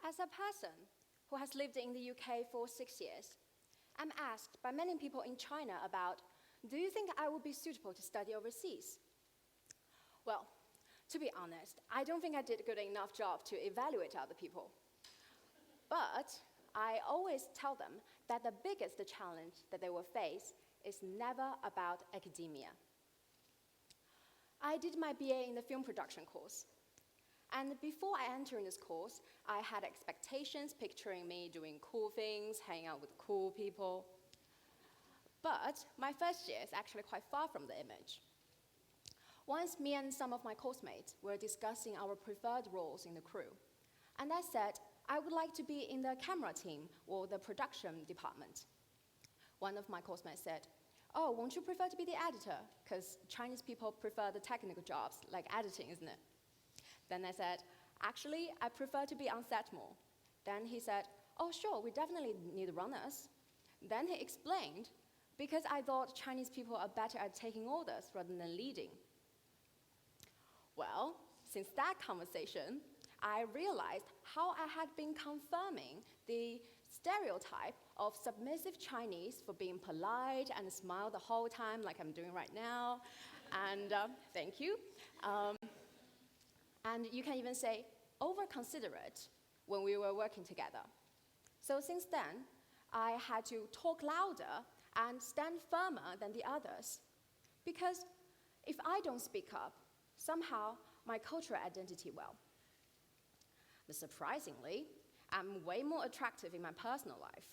As a person who has lived in the UK for 6 years, I'm asked by many people in China about, do you think I would be suitable to study overseas? Well, to be honest, I don't think I did a good enough job to evaluate other people. But I always tell them that the biggest challenge that they will face is never about academia. I did my BA in the film production course. And before I entered this course, I had expectations picturing me doing cool things, hanging out with cool people. But my first year is actually quite far from the image. Once me and some of my course mates were discussing our preferred roles in the crew, and I said I would like to be in the camera team or the production department. One of my course mates said, "Oh, won't you prefer to be the editor? Because Chinese people prefer the technical jobs, like editing, isn't it?" Then I said, "Actually, I prefer to be on set more." Then he said, "Oh, sure, we definitely need runners." Then he explained, because I thought Chinese people are better at taking orders rather than leading. Well, since that conversation, I realized how I had been confirming the stereotype of submissive Chinese for being polite and smile the whole time like I'm doing right now. And thank you. And you can even say over-considerate when we were working together. So since then, I had to talk louder and stand firmer than the others. Because if I don't speak up, somehow my cultural identity will. But surprisingly, I'm way more attractive in my personal life.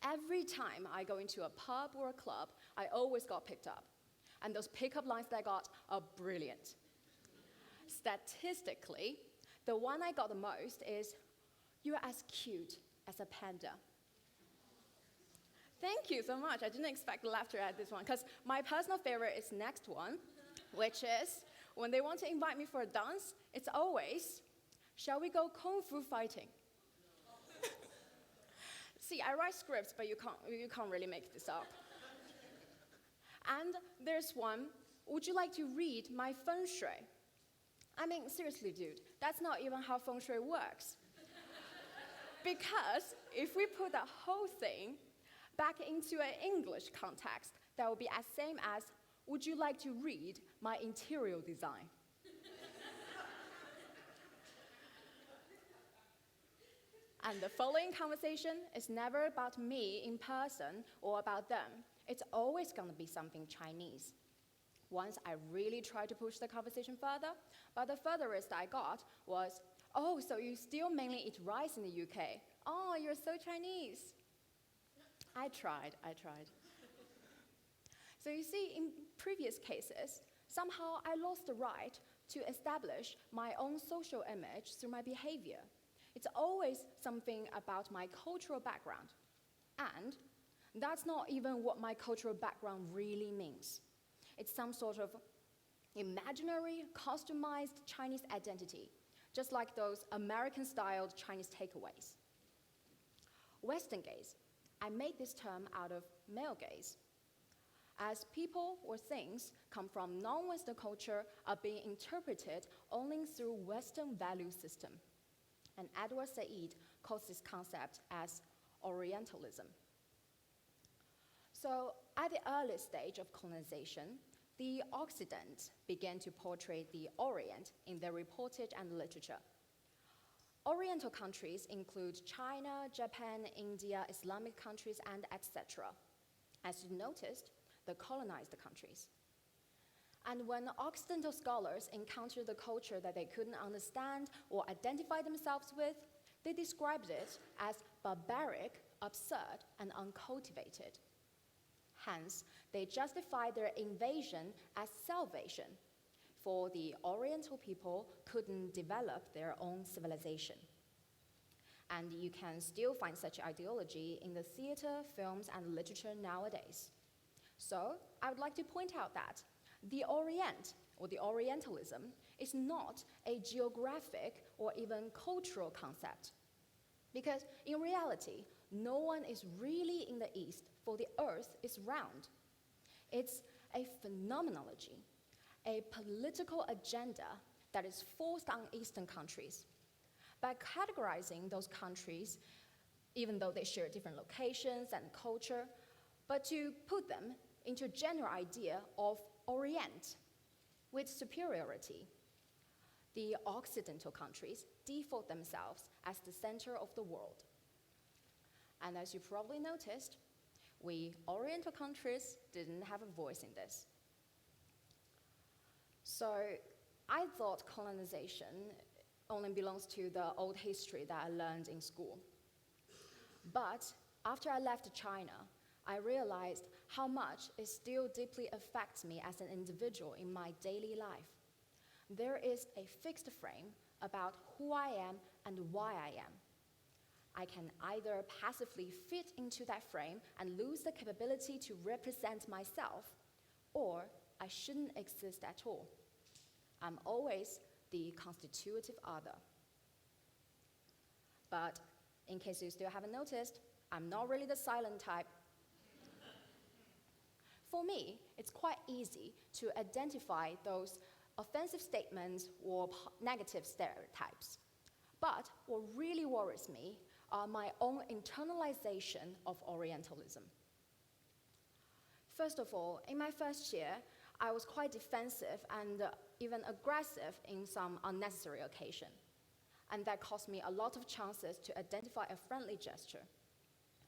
Every time I go into a pub or a club, I always got picked up. And those pickup lines that I got are brilliant. Statistically, the one I got the most is, "You're as cute as a panda." Thank you so much. I didn't expect laughter at this one, because my personal favorite is next one, which is, when they want to invite me for a dance, it's always, "Shall we go kung fu fighting?" See, I write scripts, but you can't really make this up. And there's one, "Would you like to read my feng shui?" I mean, seriously, dude, that's not even how feng shui works. Because if we put the whole thing back into an English context, that would be as same as, "Would you like to read my interior design?" And the following conversation is never about me in person or about them. It's always going to be something Chinese. Once I really tried to push the conversation further, but the furthest I got was, "Oh, so you still mainly eat rice in the UK? Oh, you're so Chinese." I tried. So you see, in previous cases, somehow I lost the right to establish my own social image through my behavior. It's always something about my cultural background. And that's not even what my cultural background really means. It's some sort of imaginary, customized Chinese identity, just like those American-styled Chinese takeaways. Western gaze. I made this term out of male gaze. As people or things come from non-Western culture are being interpreted only through Western value system. And Edward Said calls this concept as orientalism. So at the early stage of colonization, the Occident began to portray the Orient in their reportage and literature. Oriental countries include China, Japan, India, Islamic countries, and etc. As you noticed, the colonized countries. And when Occidental scholars encountered the culture that they couldn't understand or identify themselves with, they described it as barbaric, absurd, and uncultivated. Hence, they justified their invasion as salvation, for the Oriental people couldn't develop their own civilization. And you can still find such ideology in the theater, films, and literature nowadays. So, I would like to point out that the Orient, or the Orientalism, is not a geographic or even cultural concept. Because in reality, no one is really in the East, for the Earth is round. It's a phenomenology, a political agenda that is forced on Eastern countries. by categorizing those countries, even though they share different locations and culture, but to put them into a general idea of Orient with superiority. The Occidental countries default themselves as the center of the world. And as you probably noticed, we Oriental countries didn't have a voice in this. So I thought colonization only belongs to the old history that I learned in school. But after I left China, I realized how much it still deeply affects me as an individual in my daily life. There is a fixed frame about who I am and why I am. I can either passively fit into that frame and lose the capability to represent myself, or I shouldn't exist at all. I'm always the constitutive other. But in case you still haven't noticed, I'm not really the silent type. For me, it's quite easy to identify those offensive statements or negative stereotypes. But what really worries me are my own internalization of Orientalism. First of all, in my first year, I was quite defensive and even aggressive in some unnecessary occasion. And that cost me a lot of chances to identify a friendly gesture.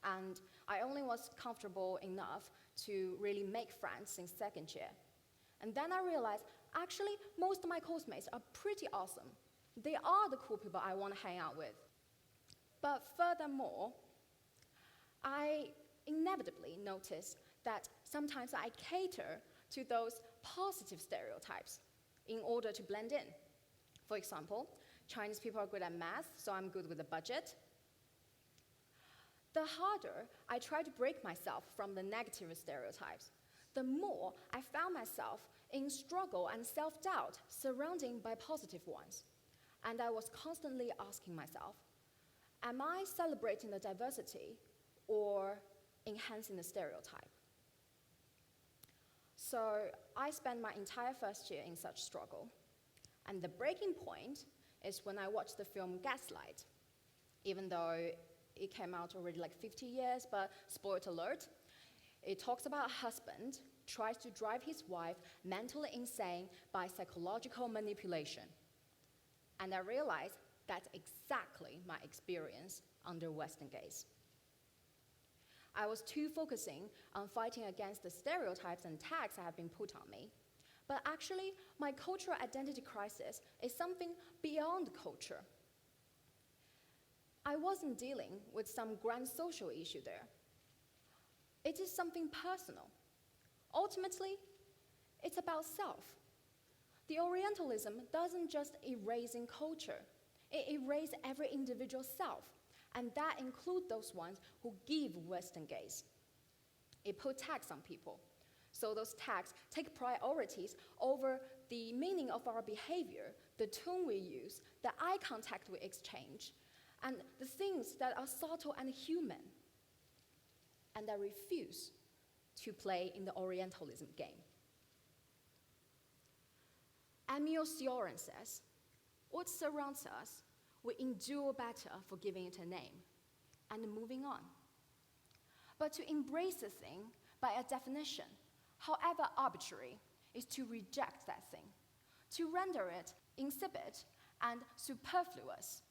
And I only was comfortable enough to really make friends in second year. And then I realized, actually, most of my course mates are pretty awesome. They are the cool people I want to hang out with. But furthermore, I inevitably noticed that sometimes I cater to those positive stereotypes in order to blend in. For example, Chinese people are good at math, so I'm good with the budget. The harder I try to break myself from the negative stereotypes, the more I found myself in struggle and self-doubt surrounded by positive ones. And I was constantly asking myself, am I celebrating the diversity or enhancing the stereotype? So I spent my entire first year in such struggle. And the breaking point is when I watched the film Gaslight. Even though it came out already like 50 years, but spoiler alert, it talks about a husband tries to drive his wife mentally insane by psychological manipulation. And I realized that's exactly my experience under Western gaze. I was too focusing on fighting against the stereotypes and tags that have been put on me. But actually, my cultural identity crisis is something beyond culture. I wasn't dealing with some grand social issue there. It is something personal. Ultimately, it's about self. The Orientalism doesn't just erase in culture. It erases every individual self, and that includes those ones who give Western gaze. It puts tags on people. So those tags take priorities over the meaning of our behavior, the tone we use, the eye contact we exchange, and the things that are subtle and human. And I refuse to play in the Orientalism game. Emil Cioran says, what surrounds us, we endure better for giving it a name and moving on. But to embrace a thing by a definition, however arbitrary, is to reject that thing, to render it insipid and superfluous,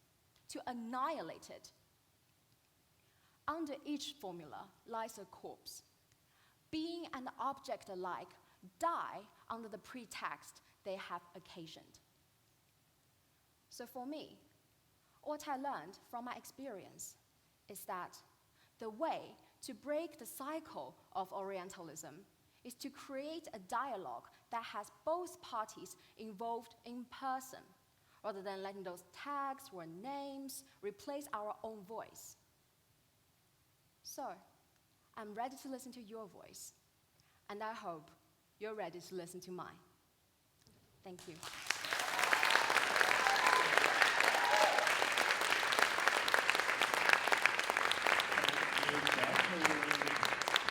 to annihilate it. Under each formula lies a corpse. Being and object alike die under the pretext they have occasioned. So for me, what I learned from my experience is that the way to break the cycle of Orientalism is to create a dialogue that has both parties involved in person, rather than letting those tags or names replace our own voice. So, I'm ready to listen to your voice, and I hope you're ready to listen to mine. Thank you.